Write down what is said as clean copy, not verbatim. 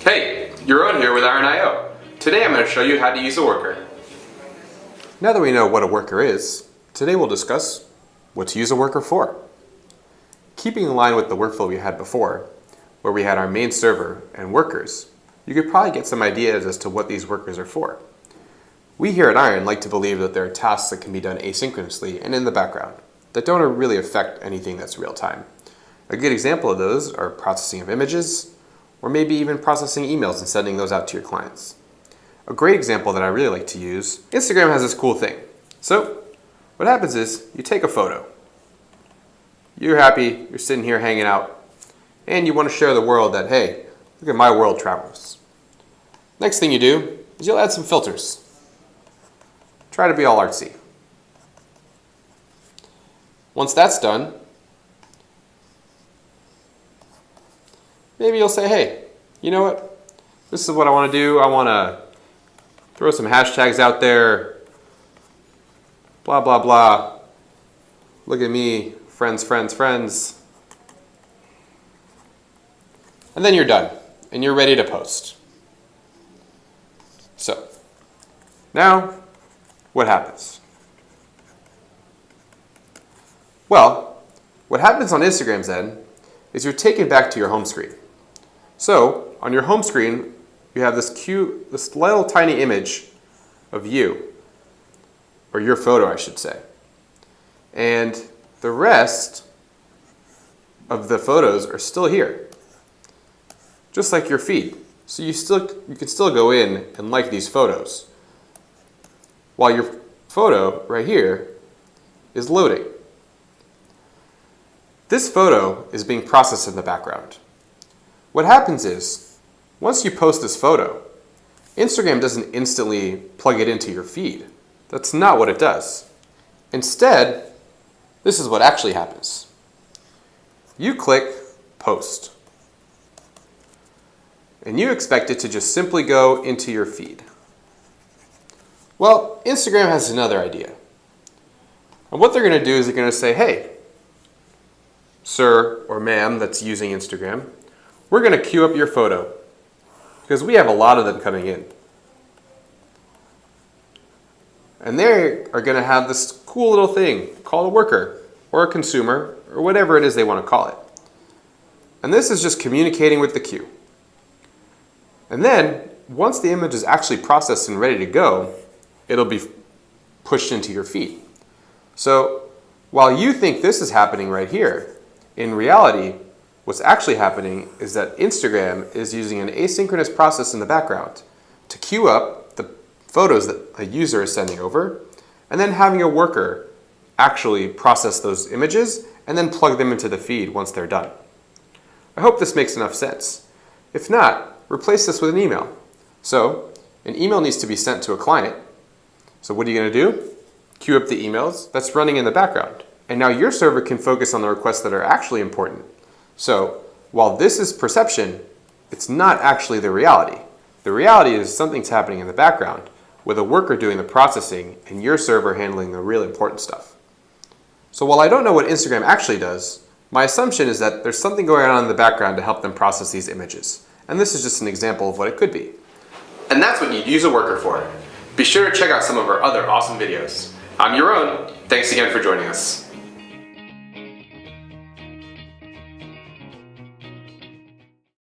Hey, you're on here with Iron.io. Today I'm going to show you how to use a worker. Now that we know what a worker is, today we'll discuss what to use a worker for. Keeping in line with the workflow we had before, where we had our main server and workers, you could probably get some ideas as to what these workers are for. We here at Iron like to believe that there are tasks that can be done asynchronously and in the background that don't really affect anything that's real time. A good example of those are processing of images, or maybe even processing emails and sending those out to your clients. A great example that I really like to use, Instagram has this cool thing. So what happens is you take a photo. You're happy, you're sitting here hanging out, and you want to share the world that, hey, look at my world travels. Next thing you do is you'll add some filters. Try to be all artsy. Once that's done, maybe you'll say, hey, you know what? This is what I want to do. I want to throw some hashtags out there. Blah, blah, blah. Look at me. Friends, friends, friends. And then you're done. And you're ready to post. So, now, what happens? Well, what happens on Instagram's end is you're taken back to your home screen. So, on your home screen, you have this little tiny image of you, or your photo, I should say. And the rest of the photos are still here, just like your feed. So you can still go in and like these photos, while your photo right here is loading. This photo is being processed in the background. What happens is, once you post this photo, Instagram doesn't instantly plug it into your feed. That's not what it does. Instead, this is what actually happens. You click Post, and you expect it to just simply go into your feed. Well, Instagram has another idea. And what they're going to do is they're going to say, hey, sir or ma'am that's using Instagram, we're going to queue up your photo because we have a lot of them coming in. And they are going to have this cool little thing called a worker or a consumer or whatever it is they want to call it. And this is just communicating with the queue. And then once the image is actually processed and ready to go, it'll be pushed into your feed. So while you think this is happening right here, in reality, what's actually happening is that Instagram is using an asynchronous process in the background to queue up the photos that a user is sending over, and then having a worker actually process those images and then plug them into the feed once they're done. I hope this makes enough sense. If not, replace this with an email. So an email needs to be sent to a client. So what are you going to do? Queue up the emails that's running in the background. And now your server can focus on the requests that are actually important. So while this is perception, it's not actually the reality. The reality is something's happening in the background with a worker doing the processing and your server handling the real important stuff. So while I don't know what Instagram actually does, my assumption is that there's something going on in the background to help them process these images. And this is just an example of what it could be. And that's what you'd use a worker for. Be sure to check out some of our other awesome videos. I'm Yaron. Thanks again for joining us.